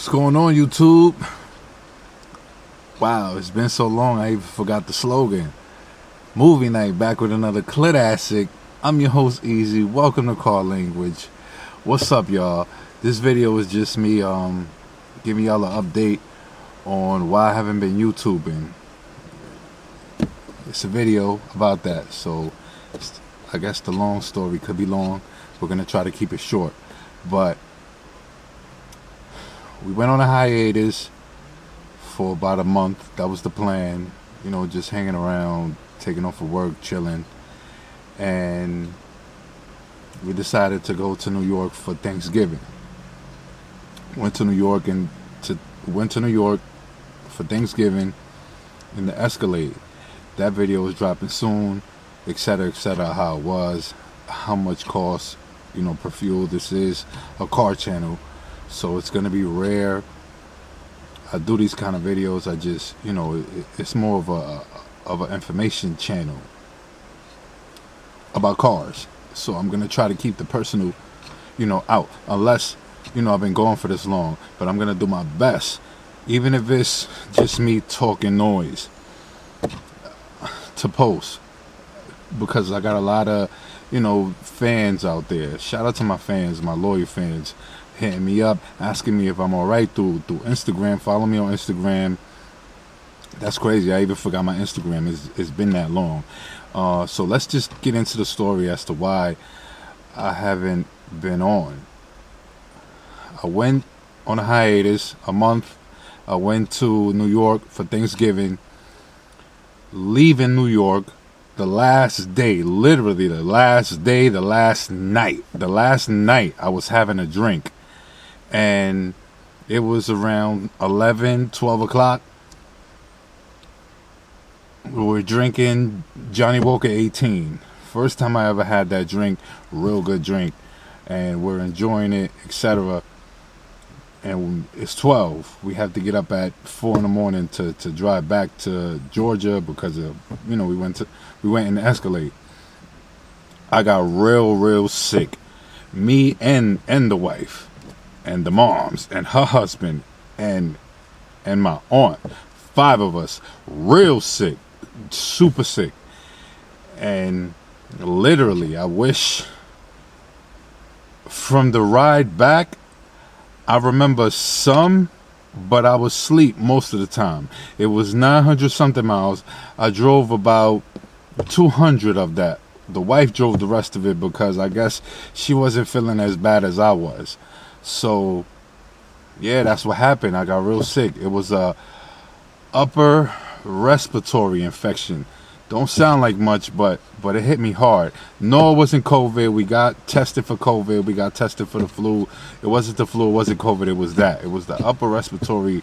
What's going on, YouTube? Wow, it's been so long I even forgot the slogan. Movie night, back with another classic. I'm your host, Easy. Welcome to Car Language. What's up, y'all? This video is just me giving y'all an update on why I haven't been YouTubing. It's a video about that, so I guess the long story could be long. We're gonna try to keep it short, but we went on a hiatus for about a month. That was the plan, just hanging around, taking off of work, chilling, and we decided to go to New York for Thanksgiving. Went to New York for Thanksgiving in the Escalade. That video is dropping soon, etc., etc. How it was, how much cost, per fuel. This is a car channel, so it's gonna be rare. I do these kind of videos. I just, it's more of an information channel about cars. So I'm gonna try to keep the personal, out. Unless, I've been going for this long, but I'm gonna do my best, even if it's just me talking noise, to post, because I got a lot of, fans out there. Shout out to my fans, my loyal fans, hitting me up, asking me if I'm alright through Instagram. Follow me on Instagram. That's crazy. I even forgot my Instagram. It's been that long. So let's just get into the story as to why I haven't been on. I went on a hiatus, a month. I went to New York for Thanksgiving. Leaving New York, the last day, literally the last day, the last night I was having a drink, and it was around 11, 12 o'clock. We were drinking Johnny Walker 18. First time I ever had that drink, real good drink, and we're enjoying it, etc. And it's 12. We have to get up at 4 in the morning to drive back to Georgia because of, we went in the Escalade. I got real sick. Me and the wife and the moms and her husband and my aunt. 5 of us, real sick, super sick. And literally, I wish from the ride back, I remember some, but I was asleep most of the time. It was 900 something miles. I drove about 200 of that. The wife drove the rest of it because I guess she wasn't feeling as bad as I was. So, yeah, that's what happened. I got real sick. It was a upper respiratory infection. Don't sound like much, but it hit me hard. No, it wasn't COVID. We got tested for COVID. We got tested for the flu. It wasn't the flu. It wasn't COVID. It was that. It was the upper respiratory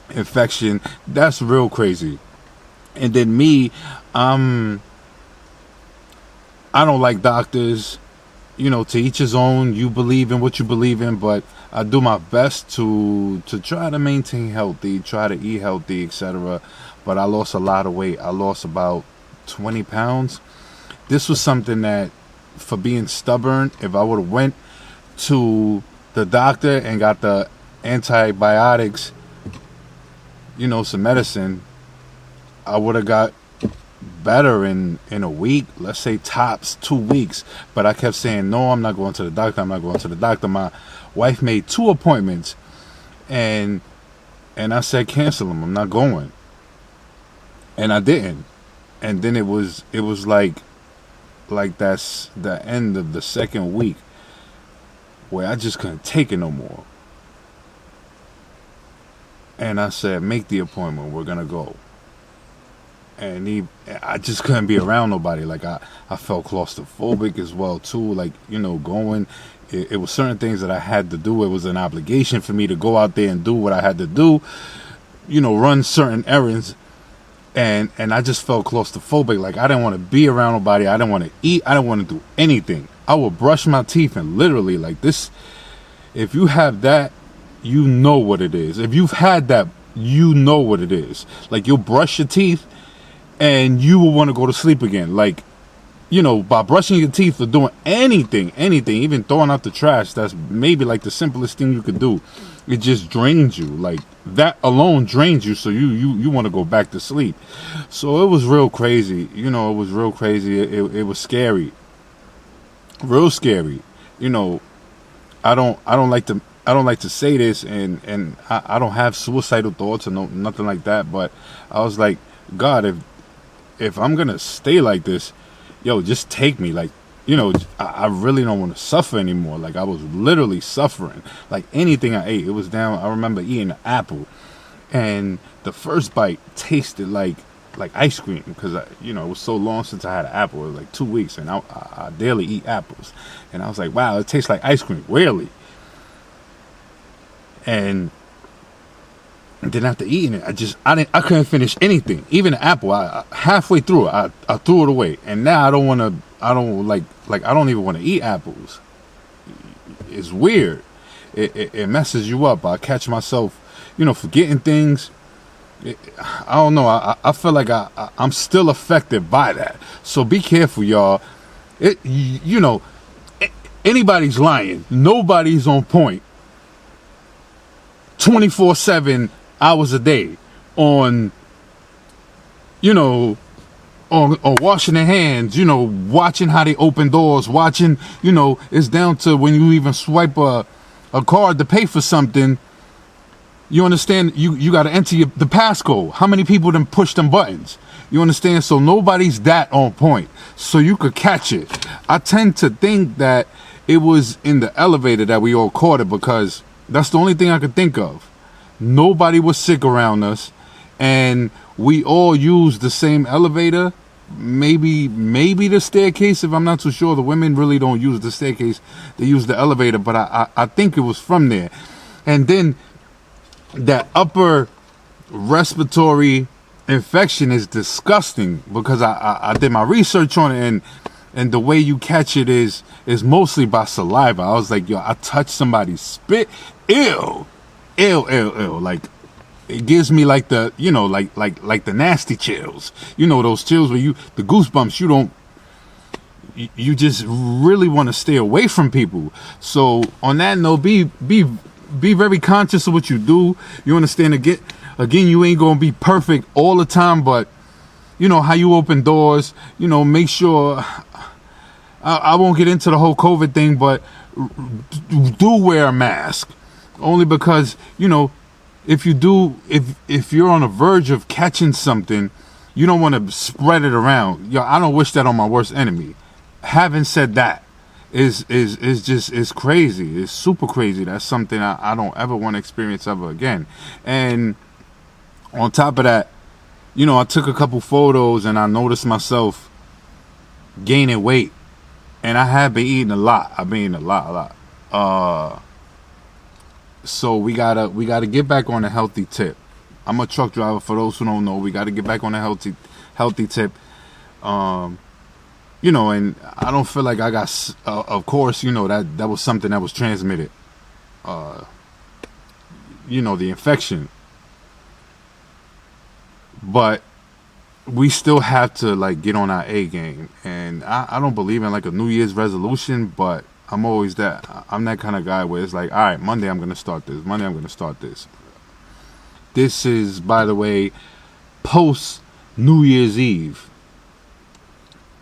infection. That's real crazy. And then me, I don't like doctors. To each his own. You believe in what you believe in, but I do my best to try to maintain healthy, try to eat healthy, etc. But I lost a lot of weight. I lost about 20 pounds. This was something that, for being stubborn, if I would have went to the doctor and got the antibiotics, some medicine, I would have got better in a week, let's say tops 2 weeks. But I kept saying, no, I'm not going to the doctor. I'm not going to the doctor. My wife made 2 appointments, and I said, cancel them. I'm not going. And I didn't. And then it was like that's the end of the second week where I just couldn't take it no more. And I said, make the appointment. We're gonna go. And I just couldn't be around nobody. Like I felt claustrophobic as well too. Like, going. It was certain things that I had to do. It was an obligation for me to go out there and do what I had to do. Run certain errands. And I just felt claustrophobic. Like I didn't want to be around nobody. I didn't want to eat. I didn't want to do anything. I would brush my teeth, and literally like this. If you have that, you know what it is. If you've had that, you know what it is. Like you'll brush your teeth and you will want to go to sleep again. Like by brushing your teeth or doing anything, even throwing out the trash, that's maybe like the simplest thing you could do. It just drains you. Like that alone drains you. So you want to go back to sleep. So it was real crazy. It was real crazy. It was scary. Real scary. I don't like to say this, and I don't have suicidal thoughts or nothing like that. But I was like, God, if I'm gonna stay like this, just take me. Like, I really don't want to suffer anymore. Like, I was literally suffering. Like, anything I ate, it was down. I remember eating an apple, and the first bite tasted like ice cream, because it was so long since I had an apple. It was like 2 weeks, and I daily eat apples, and I was like, wow, it tastes like ice cream, really. And then after eating it, I couldn't finish anything. Even the apple, I halfway through it, I threw it away. And now I don't even want to eat apples. It's weird. It messes you up. I catch myself, forgetting things. I don't know. I feel like I'm still affected by that. So be careful, y'all. Anybody's lying. Nobody's on point 24/7 hours a day on on washing their hands, watching how they open doors, watching, it's down to when you even swipe a card to pay for something. You understand? You got to enter the passcode. How many people then push them buttons? You understand? So nobody's that on point. So you could catch it. I tend to think that it was in the elevator that we all caught it, because that's the only thing I could think of. Nobody was sick around us, and we all used the same elevator. Maybe the staircase, if I'm not too sure. The women really don't use the staircase. They use the elevator, but I think it was from there. And then that upper respiratory infection is disgusting, because I did my research on it, and the way you catch it is mostly by saliva. I was like, I touched somebody's spit. Ew. Like, it gives me like the, like the nasty chills. Those chills where the goosebumps, you just really want to stay away from people. So on that note, be very conscious of what you do. You understand? Again, you ain't gonna be perfect all the time, but how you open doors. Make sure. I won't get into the whole COVID thing, but do wear a mask. Only because, if you're on the verge of catching something, you don't want to spread it around. I don't wish that on my worst enemy. Having said that, is crazy. It's super crazy. That's something I don't ever want to experience ever again. And on top of that, I took a couple photos, and I noticed myself gaining weight, and I have been eating a lot. I've been eating a lot. So we gotta get back on a healthy tip. I'm a truck driver. For those who don't know, we gotta get back on a healthy tip. And I don't feel like I got. Of course, that was something that was transmitted. The infection. But we still have to get on our A game. And I don't believe in a New Year's resolution, but I'm that kind of guy where it's like, all right, Monday I'm going to start this. This is, by the way, post New Year's Eve.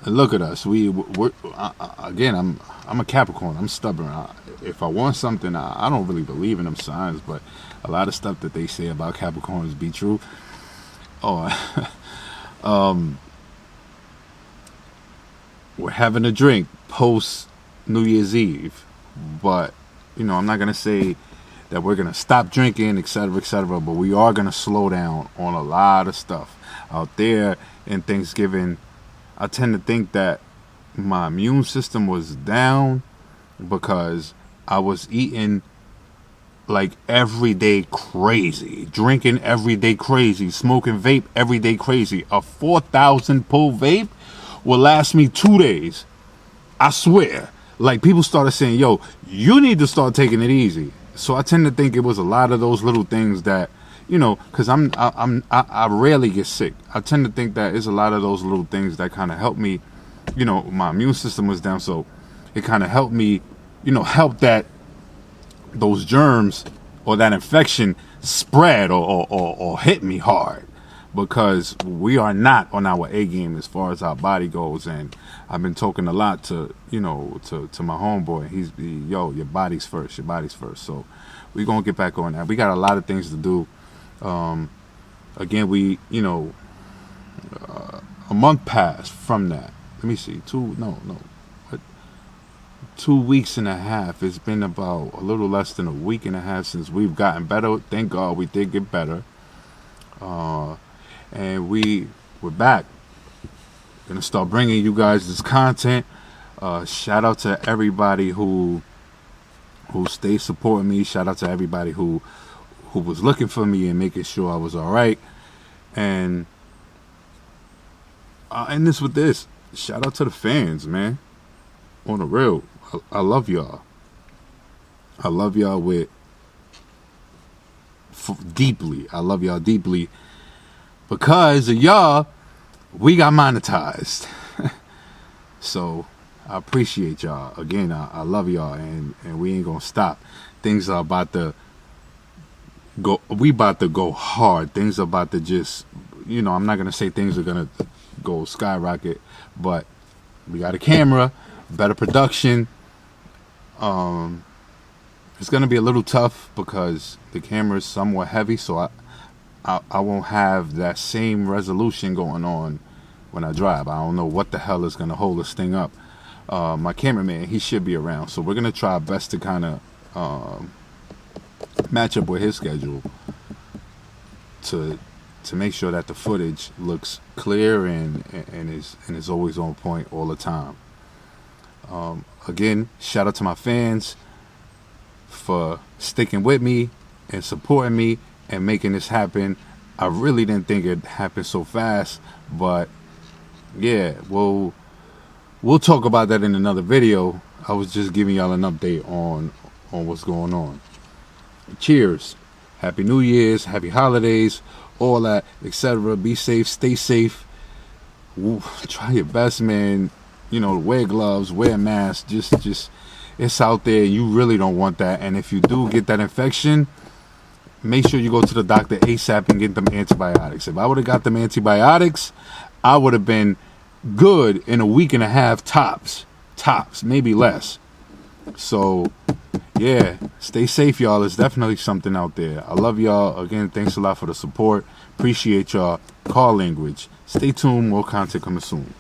And look at us. Again, I'm a Capricorn. I'm stubborn. If I want something, I don't really believe in them signs, but a lot of stuff that they say about Capricorns be true. We're having a drink post New Year's Eve, but I'm not gonna say that we're gonna stop drinking, etc., but we are gonna slow down on a lot of stuff out there. In Thanksgiving, I tend to think that my immune system was down because I was eating everyday crazy, drinking everyday crazy, smoking vape everyday crazy. A 4,000 pull vape will last me 2 days. I swear. People started saying, yo, you need to start taking it easy. So I tend to think it was a lot of those little things that, because I rarely get sick. I tend to think that it's a lot of those little things that kind of help me my immune system was down. So it kind of helped me, help that those germs or that infection spread or hit me hard, because we are not on our A game as far as our body goes. And I've been talking a lot to my homeboy. Yo, your body's first. So we're gonna get back on that. We got a lot of things to do. Again, we a month passed from that. Let me see, 2 weeks and a half. It's been about a little less than a week and a half since we've gotten better. Thank God we did get better. And we're back. Gonna start bringing you guys this content. Shout out to everybody who stayed supporting me. Shout out to everybody who was looking for me and making sure I was all right. And I'll end this with this. Shout out to the fans, man. On the real, I love y'all. I love y'all deeply. I love y'all deeply. Because of y'all, we got monetized. So I appreciate y'all. Again, I love y'all, and we ain't gonna stop. Things are about to go. We about to go hard. Things are about to just, I'm not gonna say things are gonna go skyrocket, but we got a camera, better production. It's gonna be a little tough because the camera is somewhat heavy, so I won't have that same resolution going on when I drive. I don't know what the hell is gonna hold this thing up. My cameraman, he should be around, so we're gonna try our best to kind of match up with his schedule to make sure that the footage looks clear and is always on point all the time. Again, shout out to my fans for sticking with me and supporting me and making this happen. I really didn't think it'd happen so fast, but yeah, we'll talk about that in another video. I was just giving y'all an update on what's going on. Cheers. Happy New Year's, happy holidays, all that, etc. Be safe, stay safe. Try your best, man. Wear gloves, wear masks. Just it's out there. You really don't want that. And if you do get that infection, make sure you go to the doctor ASAP and get them antibiotics. If I would have got them antibiotics, I would have been good in a week and a half tops, maybe less. So yeah, stay safe, y'all. There's definitely something out there. I love y'all. Again, thanks a lot for the support. Appreciate y'all. Call language. Stay tuned. More content coming soon.